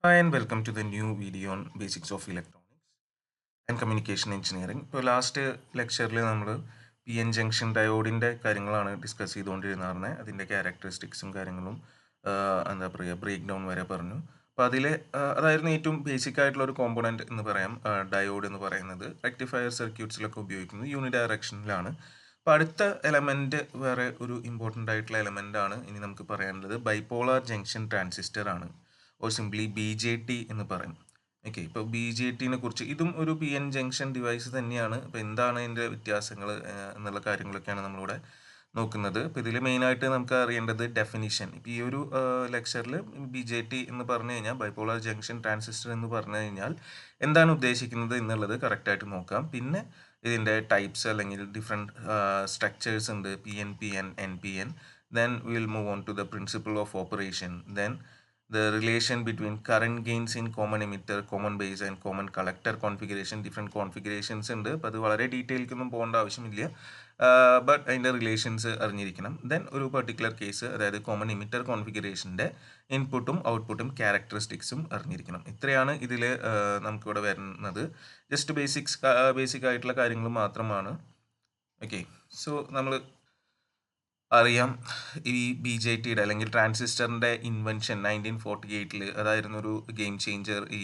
Hi and welcome to the new video on basics of electronics and communication engineering. ഇപ്പോൾ last ലെക്ചറിൽ നമ്മൾ P N junction ഡയോഡിൻ്റെ കാര്യങ്ങളാണ് discuss ചെയ്തുകൊണ്ടിരുന്നത്. അതിൻ്റെ ക്യാരക്ടറിസ്റ്റിക്സും കാര്യങ്ങളും എന്താ പറയുക ബ്രേക്ക് ഡൗൺ വരെ പറഞ്ഞു. അപ്പോൾ അതിൽ അതായിരുന്നു ഏറ്റവും ബേസിക് ആയിട്ടുള്ള ഒരു കോമ്പോണൻറ്റ് എന്ന് പറയാം ഡയോഡ് എന്ന് പറയുന്നത്. റെക്ടിഫയർ സർക്യൂട്ട്സിലൊക്കെ ഉപയോഗിക്കുന്നത് യൂണി ഡയറക്ഷനിലാണ്. അപ്പോൾ അടുത്ത എലമെൻറ്റ് വേറെ ഒരു ഇമ്പോർട്ടൻ്റ് ആയിട്ടുള്ള എലമെൻ്റ് ആണ് ഇനി നമുക്ക് പറയാനുള്ളത് ബൈപോളാർ ജംഗ്ഷൻ ട്രാൻസിസ്റ്റർ ആണ്. Or simply B J T എന്ന് പറയും. ഓക്കെ, ഇപ്പോൾ ബി ജെ ടിനെ കുറിച്ച് ഇതും ഒരു പി എൻ ജംഗ്ഷൻ ഡിവൈസ് തന്നെയാണ്. ഇപ്പോൾ എന്താണ് ഇതിൻ്റെ വ്യത്യാസങ്ങൾ എന്നുള്ള കാര്യങ്ങളൊക്കെയാണ് നമ്മളിവിടെ നോക്കുന്നത്. ഇപ്പോൾ ഇതിൽ മെയിനായിട്ട് നമുക്ക് അറിയേണ്ടത് ഡെഫിനിഷൻ. ഇപ്പോൾ ഈ ഒരു ലെക്ചറിൽ ബി ജെ ടി എന്ന് പറഞ്ഞു കഴിഞ്ഞാൽ ബൈപോളാർ ജംഗ്ഷൻ ട്രാൻസിസ്റ്റർ എന്ന് പറഞ്ഞു കഴിഞ്ഞാൽ എന്താണ് ഉദ്ദേശിക്കുന്നത് എന്നുള്ളത് കറക്റ്റായിട്ട് നോക്കാം. പിന്നെ ഇതിൻ്റെ ടൈപ്സ് അല്ലെങ്കിൽ ഡിഫറെൻറ്റ് സ്ട്രക്ചേഴ്സ് ഉണ്ട്, P N P N N P N. Then will move on to the principle of operation. Then the relation between current gains in common emitter, common base and common collector configuration, different configurations ഉണ്ട്. അപ്പോൾ അത് വളരെ ഡീറ്റെയിൽക്കൊന്നും പോകേണ്ട ആവശ്യമില്ല, but അതിൻ്റെ relations അറിഞ്ഞിരിക്കണം. Then ഒരു particular case, അതായത് കോമൺ ഇമിറ്റർ കോൺഫിഗറേഷൻ്റെ ഇൻപുട്ടും ഔട്ട്പുട്ടും ക്യാരക്ടറിസ്റ്റിക്സും അറിഞ്ഞിരിക്കണം. ഇത്രയാണ് ഇതിൽ നമുക്കിവിടെ വരുന്നത്. ജസ്റ്റ് ബേസിക് ആയിട്ടുള്ള കാര്യങ്ങൾ മാത്രമാണ്. ഓക്കെ, സോ നമ്മൾ അറിയാം ഈ ബി ജെ ടിയുടെ അല്ലെങ്കിൽ ട്രാൻസിസ്റ്ററിൻ്റെ ഇൻവെൻഷൻ 1948 അതായിരുന്നു ഒരു ഗെയിം ചേഞ്ചർ ഈ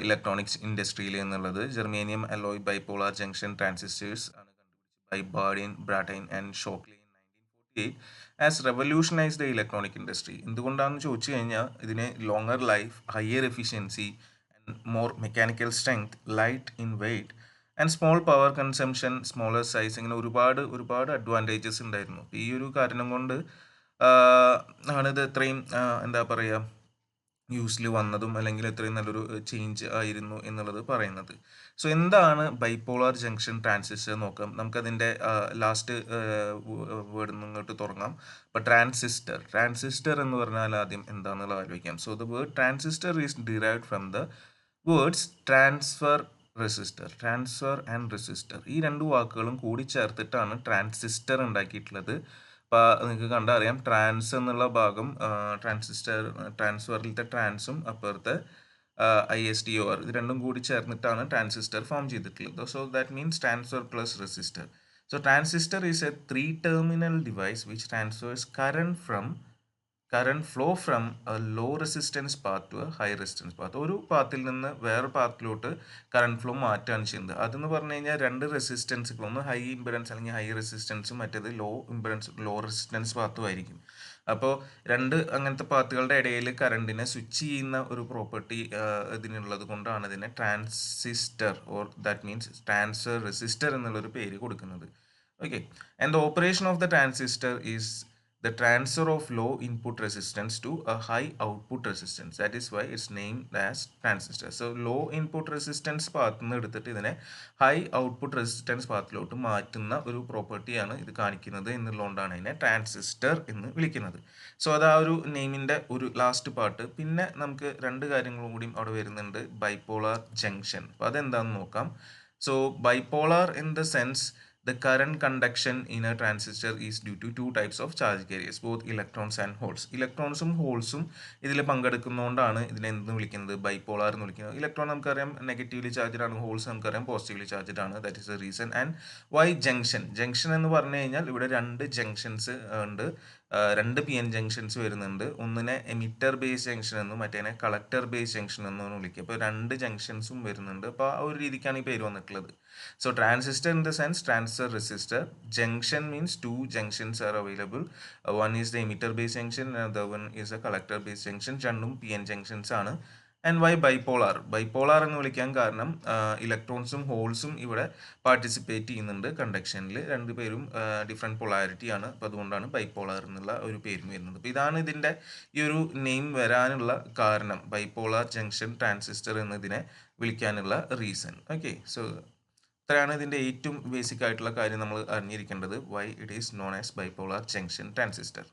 ഇലക്ട്രോണിക്സ് ഇൻഡസ്ട്രിയിൽ എന്നുള്ളത്. Germanium alloy bipolar junction transistors ആണ് കണ്ടുപിടിച്ചത് by Bardeen, Brattain and Shockley in 1948 as revolutionise the electronic industry. എന്തുകൊണ്ടാണെന്ന് ചോദിച്ചു കഴിഞ്ഞാൽ ഇതിന് longer life, higher efficiency and more mechanical strength, light in weight and small power consumption, smaller size, ഇങ്ങനെ ഒരുപാട് advantages ഉണ്ടായിരുന്നു. ഈ ഒരു കാരണം കൊണ്ട് ആണിത് ഇത്രയും എന്താ പറയുക യൂസിൽ വന്നതും അല്ലെങ്കിൽ ഇത്രയും നല്ലൊരു ചേഞ്ച് ആയിരുന്നു എന്നുള്ളത് പറയുന്നത്. സോ എന്താണ് ബൈപോളാർ ജംഗ്ഷൻ ട്രാൻസിസ്റ്റർ നോക്കാം. നമുക്കതിൻ്റെ ലാസ്റ്റ് വേർഡ് ഇങ്ങോട്ട് തുടങ്ങാം. അപ്പോൾ ട്രാൻസിസ്റ്റർ എന്ന് പറഞ്ഞാൽ ആദ്യം എന്താണെന്നുള്ളത് ആലോചിക്കാം. So the word transistor is derived from the words transfer and resistor. ഈ രണ്ട് വാക്കുകളും കൂടി ചേർത്തിട്ടാണ് ട്രാൻസിസ്റ്റർ ഉണ്ടാക്കിയിട്ടുള്ളത്. അപ്പോൾ നിങ്ങൾക്ക് കണ്ടാൽ അറിയാം, ട്രാൻസ് എന്നുള്ള ഭാഗം ട്രാൻസ്ഫറിലത്തെ ട്രാൻസും അപ്പുറത്തെ ISTOR, ഇത് രണ്ടും കൂടി ചേർന്നിട്ടാണ് ട്രാൻസിസ്റ്റർ ഫോം ചെയ്തിട്ടുള്ളത്. So that means transfer plus resistor. So transistor is A 3-terminal device which transfers current flow from a low resistance path to a high resistance path. ഒരു പാത്തിൽ നിന്ന് വേറെ പാത്തിലോട്ട് കറണ്ട് ഫ്ലോ മാറ്റാണ് ചെയ്യുന്നത്. അതെന്ന് പറഞ്ഞു കഴിഞ്ഞാൽ രണ്ട് റെസിസ്റ്റൻസുകൾ, ഒന്ന് ഹൈ ഇമ്പിഡൻസ് അല്ലെങ്കിൽ ഹൈ റെസിസ്റ്റൻസും മറ്റേത് ലോ റെസിസ്റ്റൻസ് പാത്തും ആയിരിക്കും. അപ്പോൾ രണ്ട് അങ്ങനത്തെ പാത്തുകളുടെ ഇടയിൽ കറണ്ടിനെ സ്വിച്ച് ചെയ്യുന്ന ഒരു പ്രോപ്പർട്ടി ഇതിനുള്ളത് കൊണ്ടാണ് ഇതിനെ transistor or that means transfer resistor എന്നുള്ളൊരു പേര് കൊടുക്കുന്നത്. Okay, and the operation of the transistor is the transfer of low input resistance to a high output resistance. That is why it's named as transistor. So low input resistance path നിന്ന് എടുത്തിട്ട് ഇതിനെ high output resistance പാത്തിലോട്ട് മാറ്റുന്ന ഒരു പ്രോപ്പർട്ടിയാണ് ഇത് കാണിക്കുന്നത് എന്നുള്ളതുകൊണ്ടാണ് ഇതിനെ transistor എന്ന് വിളിക്കുന്നത്. സോ അത് ആ ഒരു നെയിമിൻ്റെ ഒരു ലാസ്റ്റ് പാർട്ട്. പിന്നെ നമുക്ക് രണ്ട് കാര്യങ്ങളും കൂടിയും അവിടെ വരുന്നുണ്ട്, ബൈപോളാർ ജംഗ്ഷൻ. അപ്പോൾ അതെന്താണെന്ന് നോക്കാം. So bipolar in the sense the current conduction in a transistor is due to two types of charge carriers, both electrons and holes. ഇലക്ട്രോൺസും ഹോൾസും ഇതിൽ പങ്കെടുക്കുന്നതുകൊണ്ടാണ് ഇതിനെ എന്ത് വിളിക്കുന്നത്, ബൈപോളാർ എന്ന് വിളിക്കുന്നത്. ഇലക്ട്രോൺ നമുക്കറിയാം നെഗറ്റീവ്ലി ചാർജ്ഡ് ആണ്, ഹോൾസ് നമുക്കറിയാം പോസിറ്റീവ്ലി ചാർജ്ഡ് ആണ്. That is the reason. And why junction എന്ന് പറഞ്ഞു കഴിഞ്ഞാൽ ഇവിടെ രണ്ട് ജംഗ്ഷൻസ് ഉണ്ട്, രണ്ട് പി എൻ ജംഗ്ഷൻസ് വരുന്നുണ്ട്. ഒന്നിനെ എമിറ്റർ ബേസ് ജംഗ്ഷൻ എന്നും മറ്റേനെ കളക്ടർ ബേസ് ജംഗ്ഷൻ എന്നും വിളിക്കുക. അപ്പോൾ രണ്ട് ജംഗ്ഷൻസും വരുന്നുണ്ട്. അപ്പോൾ ആ ഒരു രീതിക്കാണ് ഈ പേര് വന്നിട്ടുള്ളത്. So transistor in the sense transfer resistor. Junction means two junctions are available. One is the emitter base junction and the other one is a collector base junction. രണ്ടും PN junctions ആണ്. ആൻഡ് വൈ ബൈപോളാർ എന്ന് വിളിക്കാൻ കാരണം ഇലക്ട്രോൺസും ഹോൾസും ഇവിടെ participate ചെയ്യുന്നുണ്ട് കണ്ടക്ഷനിൽ. രണ്ടുപേരും different polarity ആണ്. അപ്പോൾ അതുകൊണ്ടാണ് ബൈപോളാർ എന്നുള്ള ഒരു പേരും വരുന്നത്. അപ്പോൾ ഇതാണ് ഇതിൻ്റെ ഈ ഒരു നെയിം വരാനുള്ള കാരണം, ബൈപോളാർ ജംഗ്ഷൻ ട്രാൻസിസ്റ്റർ എന്നതിനെ വിളിക്കാനുള്ള റീസൺ. ഓക്കെ, സോ ഇത്രയാണ് ഇതിൻ്റെ ഏറ്റവും ബേസിക് ആയിട്ടുള്ള കാര്യം നമ്മൾ അറിഞ്ഞിരിക്കേണ്ടത്, why it is known as bipolar junction transistor.